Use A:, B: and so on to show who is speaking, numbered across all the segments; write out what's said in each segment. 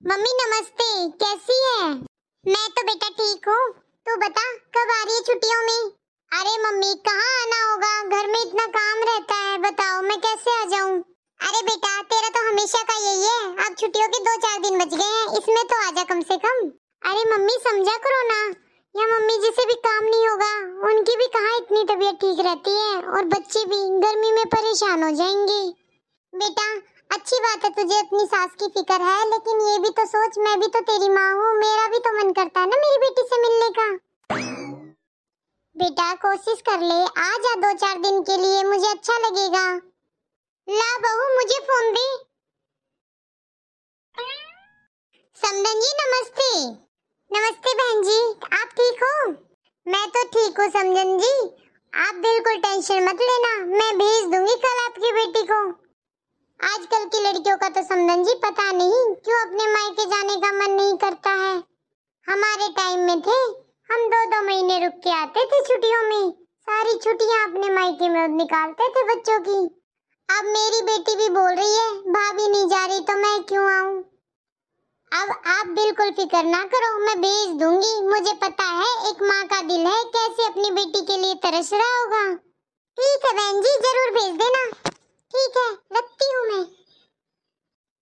A: Mummy नमस्ते, कैसी है? मैं तो बेटा ठीक हूँ। तू बता कब आ रही है छुट्टियों में? अरे मम्मी कहाँ आना होगा, घर में इतना काम रहता है, बताओ मैं कैसे आ जाऊँ? अरे बेटा तेरा तो हमेशा का यही है, अब छुट्टियों के 2-4 दिन बच गए हैं, इसमें तो आजा कम से कम। अरे मम्मी समझा करो ना, या मम्मी जिसे भी काम नहीं होगा उनकी भी कहाँ इतनी तबीयत ठीक रहती है, और बच्चे भी गर्मी में परेशान हो जाएंगे। बेटा अच्छी बात है तुझे अपनी सास की फिक्र है, लेकिन ये भी तो सोच मैं भी तो तेरी माँ हूँ, मेरा भी तो मन करता है ना मेरी बेटी से मिलने का। बेटा कोशिश कर ले, आ जा 2-4 दिन के लिए, मुझे अच्छा लगेगा। ला बहू मुझे फोन दे। समदन जी नमस्ते। नमस्ते बहन जी, आप ठीक हो? मैं तो ठीक हूँ समदन जी, आप बिल्कुल टेंशन मत लेना, मैं भेज दूंगी कल आपकी बेटी को। आजकल की लड़कियों का तो समदन जी पता नहीं क्यों अपने मायके जाने का मन नहीं करता है। हमारे टाइम में थे, हम 2-2 महीने रुक के आते थे छुट्टियों में, सारी छुट्टियां अपने मायके में निकालते थे बच्चों की। अब मेरी बेटी भी बोल रही है भाभी नहीं जा रही तो मैं क्यों आऊं। अब आप बिल्कुल फिक्र ना करो, मैं भेज दूंगी, मुझे पता है एक माँ का दिल है कैसे अपनी बेटी के लिए तरस रहा होगा। ठीक है बहन जी जरूर भेज देना। ठीक है रखती हूँ मैं।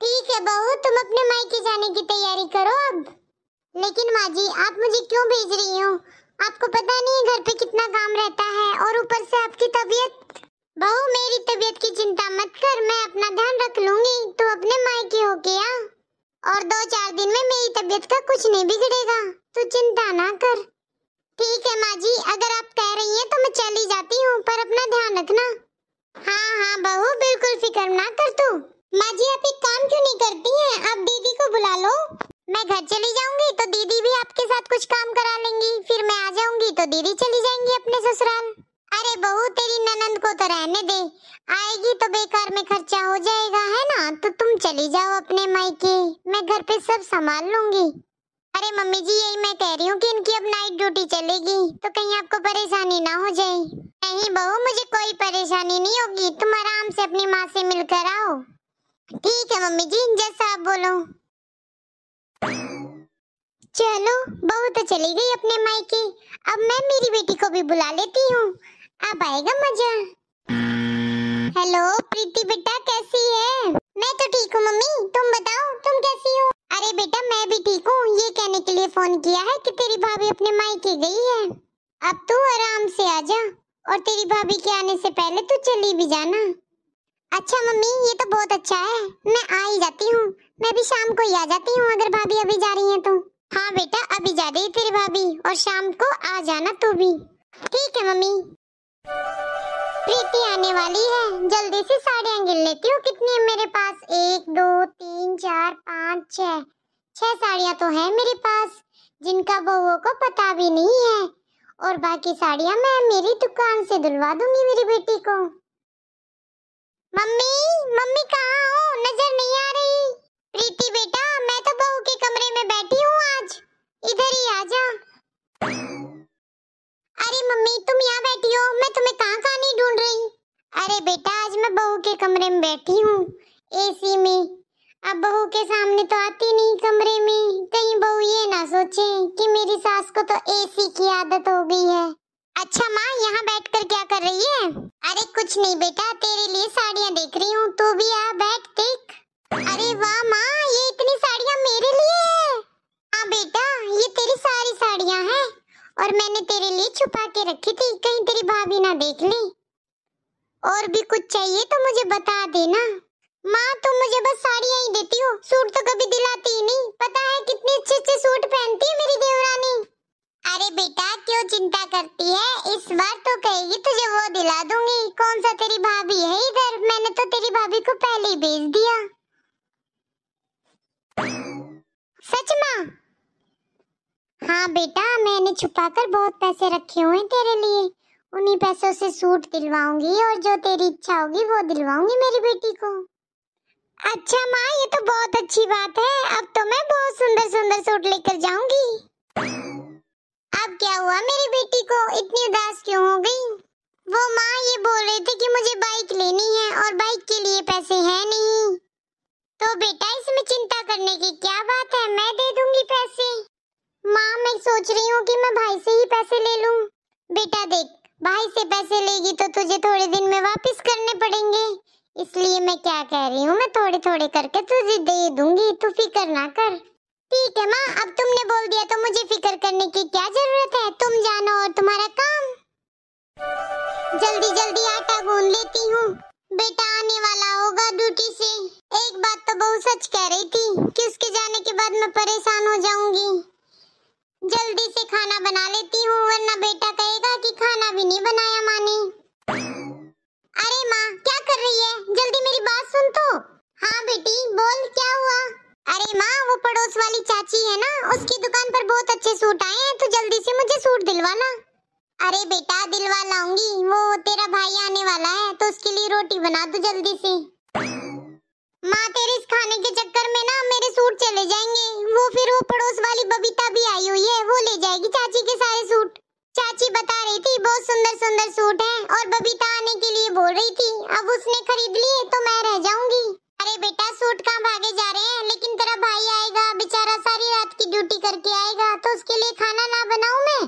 A: ठीक है बहू तुम अपने मायके जाने की तैयारी करो अब। लेकिन माँ जी आप मुझे क्यों भेज रही हो? आपको पता नहीं है घर पे कितना काम रहता है, और ऊपर से आपकी तबीयत। बहू मेरी तबीयत की चिंता मत कर, मैं अपना ध्यान रख लूंगी, तू अपने मायके होके आ, और 2-4 दिन में मेरी तबीयत का कुछ नहीं बिगड़ेगा, तू चिंता ना कर। ठीक है माँ जी, अगर आप कह रही हैं तो मैं चली जाती हूँ, पर अपना ध्यान रखना। हाँ बहू बिल्कुल फिक्र ना कर तू। माँ जी आप एक काम क्यों नहीं करती हैं, आप दीदी को बुला लो, मैं घर चली जाऊंगी तो दीदी भी आपके साथ कुछ काम करा लेंगी, फिर मैं आ जाऊंगी तो दीदी चली जाएंगी अपने ससुराल। अरे बहू तेरी ननंद को तो रहने दे, आएगी तो बेकार में खर्चा हो जाएगा है ना, तो तुम चली जाओ अपने मायके, मैं घर पे सब संभाल लूंगी। अरे मम्मी जी यही मैं कह रही हूँ कि इनकी अब नाइट ड्यूटी चलेगी, तो कहीं आपको परेशानी ना हो जाए। नहीं बहू मुझे कोई परेशानी नहीं होगी, तुम आराम से अपनी माँ से मिलकर आओ। ठीक है मम्मी जी जैसा आप बोलो। चलो बहू तो चली गई अपने मायके, अब मैं मेरी बेटी को भी बुला लेती हूँ, अब आएगा मजा। हेलो प्रीति बेटा कैसी है? मैं तो ठीक हूँ मम्मी, तुम बताओ तुम कैसी हो? अरे बेटा मैं भी ठीक हूँ, ये कहने के लिए फोन किया है कि तेरी भाभी अपने मायके गई है, अब तू आराम से आ जा, और तेरी भाभी के आने से पहले तू चली भी जाना। अच्छा मम्मी ये तो बहुत अच्छा है, मैं आ ही जाती हूँ, मैं भी शाम को ही आ जाती हूँ अगर भाभी अभी जा रही हैं तो। हाँ बेटा अभी जा रही तेरी भाभी, और शाम को आ जाना तू भी। ठीक है मम्मी। प्रीति आने वाली है, जल्दी से साड़ियाँ गिन लेती हूँ कितनी है मेरे पास, 1 2 3 4 5 6 6 साड़ियाँ तो है मेरे पास, जिनका बहू को पता भी नहीं है, और बाकी साड़ियाँ मैं मेरी दुकान से दिलवा दूंगी मेरी बेटी को। मम्मी मम्मी कहाँ हो, नजर नहीं आ रही। प्रीति बेटा मैं तो बहू के कमरे में बैठी हूँ आज, इधर ही आ जा। अरे मम्मी तुम यहाँ बैठी हो, मैं तुम्हें कहाँ कहाँ नहीं ढूंढ रही। अरे बेटा आज मैं बहू के कमरे में बैठी हूँ एसी में, अब बहू के सामने तो आती नहीं कमरे में, कहीं बहू ये ना सोचे कि मेरी सास को तो एसी की आदत हो गई है। अच्छा माँ यहाँ बैठकर क्या कर रही है? अरे कुछ नहीं बेटा तेरे लिए साड़ियाँ देख रही हूँ, तू भी आ बैठ देख। अरे वाह माँ ये इतनी साड़ियाँ मेरे लिए है? हाँ बेटा ये तेरी सारी साड़ियाँ हैं, और मैंने तेरे लिए छुपा के रखी थी कहीं तेरी भाभी ना देख ली। और भी कुछ चाहिए तो मुझे बता देना। माँ तुम मुझे बस साड़ियाँ ही देती हो, सूट तो कभी दिलाती ही नहीं, पता है कितने अच्छे अच्छे सूट पहनती है मेरी देवरानी। अरे बेटा क्यों चिंता करती है, इस बार तो कहेगी तुझे वो दिला दूंगी, कौन सा तेरी भाभी है इधर, मैंने तो तेरी भाभी को पहले ही भेज दिया। सच माँ? हाँ बेटा मैंने छुपाकर बहुत पैसे रखे हुए हैं तेरे लिए, उन्हीं पैसों से सूट दिलवाऊंगी, और जो तेरी इच्छा होगी वो दिलवाऊंगी मेरी बेटी को। अच्छा माँ ये तो बहुत अच्छी बात है, अब तो मैं बहुत सुंदर सुंदर सूट लेकर जाऊंगी। अब क्या हुआ मेरी बेटी को, इतनी उदास क्यों हो गई? वो माँ ये बोल रहे थे कि मुझे बाइक लेनी है, और बाइक के लिए पैसे हैं नहीं। तो बेटा इसमें चिंता करने की क्या बात माँ मैं सोच रही हूँ कि मैं भाई से ही पैसे ले लूँ। बेटा देख, भाई से पैसे लेगी तो तुझे थोड़े दिन में वापस करने पड़ेंगे, इसलिए मैं क्या कह रही हूँ, मैं थोड़े थोड़े करके तुझे दे दूंगी, तू फिक्र ना कर। ठीक है माँ, अब तुमने बोल दिया तो मुझे फिक्र करने की क्या जरूरत है, तुम जानो और तुम्हारा काम। जल्दी जल्दी आटा गूंद लेती हूँ, बेटा आने वाला होगा ड्यूटी से। एक बात तो बहू सच कह रही थी कि उसके जाने के बाद मैं परेशान हो जाऊंगी। जल्दी से खाना बना लेती हूँ, वरना बेटा कहेगा कि खाना भी नहीं बनाया माँ ने। अरे माँ क्या कर रही है, जल्दी मेरी बात सुन तो। हाँ बेटी बोल, क्या हुआ? अरे माँ वो पड़ोस वाली चाची है ना, उसकी दुकान पर बहुत अच्छे सूट आए हैं, तो जल्दी से मुझे सूट दिलवा ला। अरे बेटा दिलवा लाऊंगी, वो तेरा भाई आने वाला है तो उसके लिए रोटी बना दो जल्दी से। माँ तेरे इस खाने के चक्कर में ना मेरे सूट चले जाएंगे, वो पड़ोस वाली बबीता भी आई हुई है, वो ले जाएगी चाची के सारे सूट। चाची बता रही थी बहुत सुंदर सुंदर सूट हैं और बबीता आने के लिए बोल रही थी, अब उसने खरीद लिए तो मैं रह जाऊंगी। अरे बेटा सूट कहाँ भागे जा रहे हैं, लेकिन तेरा भाई आएगा बेचारा, सारी रात की ड्यूटी करके आएगा, तो उसके लिए खाना ना बनाऊं मैं?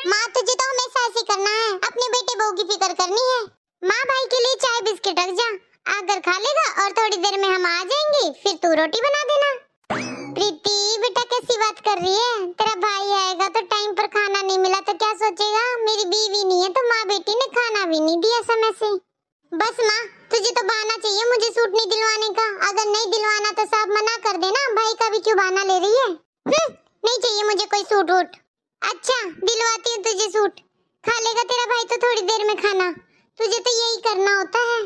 A: माँ तुझे तो हमेशा ऐसे करना है, अपने बेटे बहू की फिक्र करनी है। माँ भाई के लिए चाय बिस्किट रख जा, आकर खा लेगा और थोड़ी देर में हम आ जाएंगे, फिर तू रोटी बना देना। प्रीति बेटा कैसी बात कर रही है, तेरा भाई आएगा तो टाइम पर खाना नहीं मिला तो क्या सोचेगा, मेरी बीवी नहीं है तो माँ बेटी ने खाना भी नहीं दिया समय से। बस माँ तुझे तो बहाना चाहिए मुझे सूट नहीं दिलवाने का, अगर नहीं दिलवाना तो साफ मना कर देना, भाई का भी क्यों बहाना ले रही है। नहीं चाहिए मुझे कोई सूट वूट। अच्छा दिलवाती हूँ तुझे सूट, खा लेगा तेरा भाई तो थोड़ी देर में खाना, तुझे तो यही करना होता है।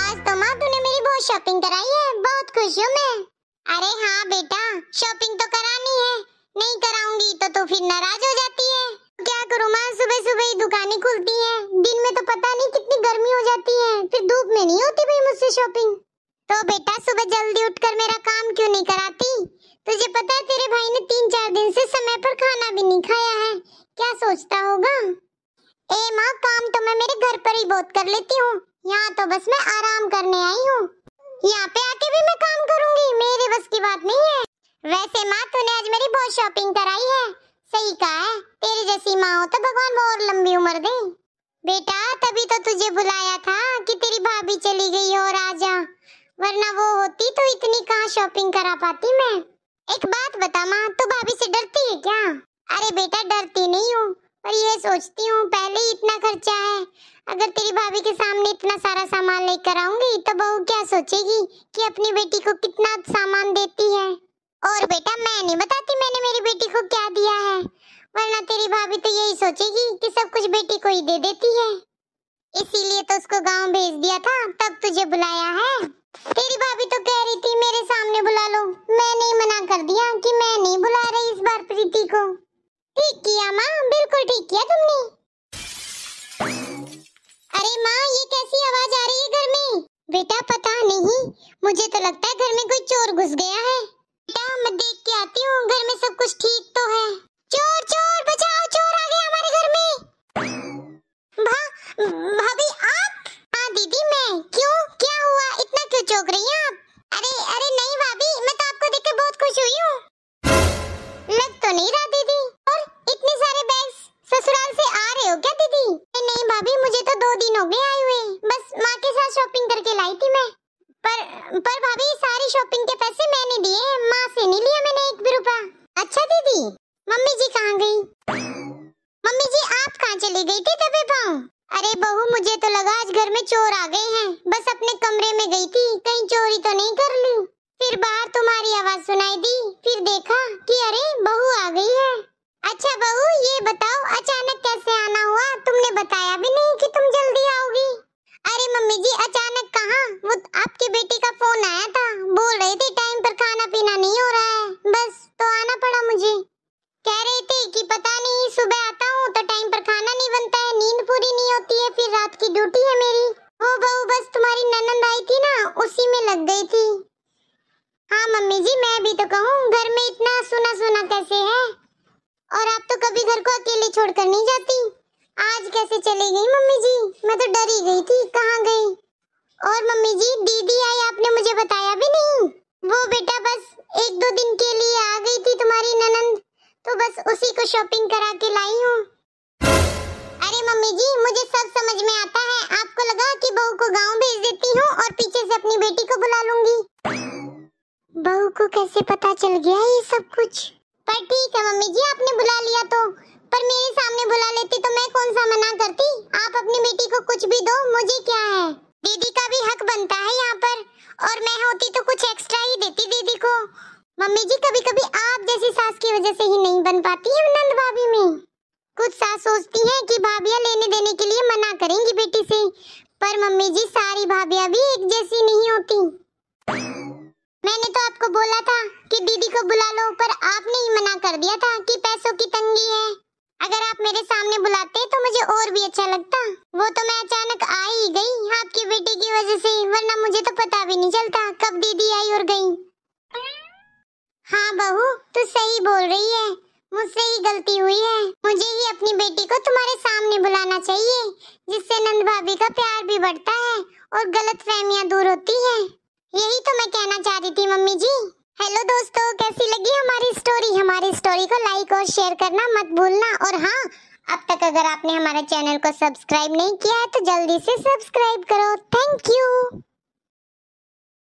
A: आज तो माँ तूने मेरी बहुत शॉपिंग कराई है, बहुत खुश हूँ मैं। अरे हाँ बेटा शॉपिंग तो करानी है, नहीं कराऊंगी तो तू फिर नाराज हो जाती है। क्या करूँ माँ, सुबह सुबह ही दुकानें खुलती हैं, दिन में तो पता नहीं कितनी गर्मी हो जाती है, फिर धूप में नहीं होती भाई मुझसे शॉपिंग। तो बेटा सुबह जल्दी उठकर मेरा काम क्यों नहीं कराती? तुझे पता है तेरे भाई ने 3-4 दिन से समय पर खाना भी नहीं खाया है, क्या सोचता होगा। ए माँ काम तो मैं मेरे घर पर ही बहुत कर लेती हूँ, यहाँ तो बस मैं आराम करने आई हूँ, यहाँ पे आके भी मैं काम करूँगी, मेरे बस की बात नहीं है। वैसे माँ तूने आज मेरी बहुत शॉपिंग कराई है, सही कहा है, तेरी जैसी माँ हो तो भगवान वो और लंबी उम्र दे। बेटा तभी तो तुझे बुलाया था कि तेरी भाभी चली गई और आजा, वरना वो होती तो इतनी कहाँ शॉपिंग करा पाती मैं। एक बात बता माँ, तू भाभी से डरती है क्या? अरे बेटा डरती नहीं हूँ, पर ये सोचती हूँ पहले ही इतना खर्चा है, अगर तेरी भाभी के सामने इतना सारा सामान लेकर आऊंगी तो बहू क्या सोचेगी कि अपनी बेटी को कितना सामान देती है। और बेटा मैं नहीं बताती मैंने मेरी बेटी को क्या दिया है, वरना तेरी भाभी तो यही सोचेगी कि सब कुछ बेटी को ही दे देती है, इसीलिए तो उसको गांव भेज दिया था, तब तुझे बुलाया है। तेरी भाभी तो कह रही थी मेरे सामने बुला लो, मैंने ही मना कर दिया कि मैं नहीं बुला रही इस बार प्रीति को। ठीक किया माँ, बिल्कुल ठीक किया तुमने। अरे माँ ये कैसी आवाज आ रही है घर में? बेटा पता नहीं, मुझे तो लगता है घर में कोई चोर घुस गया है। बेटा मैं देख के आती हूँ घर में सब कुछ ठीक तो है। चोर चोर बचाओ, चोर आ गया हमारे घर में। भाभी आप? हाँ दीदी मैं, क्यों क्या हुआ, इतना क्यों चौंक रही हैं आप? अरे नहीं भाभी, मैं तो आपको देखकर बहुत खुश हुई हूँ। लग तो नहीं रहा दीदी, और इतने सारे बैग्स ससुराल से आ रहे हो क्या दीदी? नहीं भाभी मुझे तो 2 दिन हो गए आए हुए, बस माँ के साथ शॉपिंग करके लाई थी मैं। पर भाभी सारी शॉपिंग के पैसे मैंने दिए, माँ से नहीं लिया मैंने 1 भी रुपया। अच्छा दीदी, मम्मी जी कहाँ गई? मम्मी जी आप कहाँ चली गई थी दबे पाँव? अरे बहू मुझे तो लगा आज घर में चोर आ गए हैं, बस अपने कमरे में गई थी, कहीं चोरी तो नहीं कर ली। फिर बाहर तुम्हारी आवाज सुनाई दी, फिर देखा कि अरे बहू आ गई है। अच्छा बहू ये बताओ अचानक कैसे आना हुआ, तुमने बताया भी नहीं कि तुम जल्दी आओगी। अरे मम्मी जी अचानक कहाँ, वो आपके बेटे का फोन आया था, बोल रहे थे टाइम पर खाना पीना नहीं हो रहा है, बस तो आना पड़ा मुझे। कह रहे थे कि पता नहीं सुबह आता हूँ तो टाइम पर खाना नहीं बनता है, नींद पूरी नहीं होती है, फिर रात की ड्यूटी है मेरी। वो बहू बस तुम्हारी ननंद आई थी ना, उसी में लग गई थी। हाँ मम्मी जी मैं भी तो कहूँ घर में इतना सुना सुना कैसे है, और आप तो कभी घर को अकेले छोड़कर नहीं जाती, आज कैसे चली गई मम्मी जी? मैं तो डर ही गई थी, कहाँ गई? और मम्मी जी दीदी आई आपने मुझे बताया भी नहीं। वो बेटा बस एक दो दिन के लिए आ गई थी तुम्हारी ननंद, तो बस उसी को शॉपिंग करा के लाई हूँ। अरे मम्मी जी, मुझे सब समझ में आता है। आपको लगा कि बहू को गांव भेज देती हूँ और पीछे से अपनी बेटी को बुला लूंगी। बहू को कैसे पता चल गया ये सब कुछ? पर ठीक है मम्मी जी, आपने बुला लिया तो, पर मेरे सामने बुला लेती तो मैं कौन सा मना करती। आप अपनी बेटी को कुछ भी दो, मुझे क्या है। दीदी का भी हक बनता है यहाँ पर, और मैं होती तो कुछ एक्स्ट्रा ही देती दीदी को। मम्मी जी, कभी कभी आप जैसी सास की वजह से ही नहीं बन पाती है नंद भाभी में। कुछ सास सोचती हैं कि भाभियां लेने देने के लिए मना करेंगी बेटी से, पर मम्मी जी सारी भाभियां भी एक जैसी नहीं होती। मैंने तो आपको बोला था कि दीदी को बुला लो, पर आपने ही मना कर दिया था कि पैसों की तंगी है। अगर आप मेरे सामने बुलाते तो मुझे और भी अच्छा लगता। वो तो मैं अचानक आ ही गई आपकी बेटी की वजह से, वरना मुझे तो पता भी नहीं चलता कब दीदी आई और गई। हाँ बहू, तू सही बोल रही है, मुझसे ही गलती हुई है। मुझे ही अपनी बेटी को तुम्हारे सामने बुलाना चाहिए, जिससे नंद भाभी का प्यार भी बढ़ता है और गलतफहमियां दूर होती है। यही तो मैं कहना चाह रही थी मम्मी जी। हेलो दोस्तों, कैसी लगी हमारी स्टोरी? हमारी स्टोरी को लाइक और शेयर करना मत भूलना। और हाँ, अब तक अगर आपने हमारे चैनल को सब्सक्राइब नहीं किया है तो जल्दी से सब्सक्राइब करो। Thank you.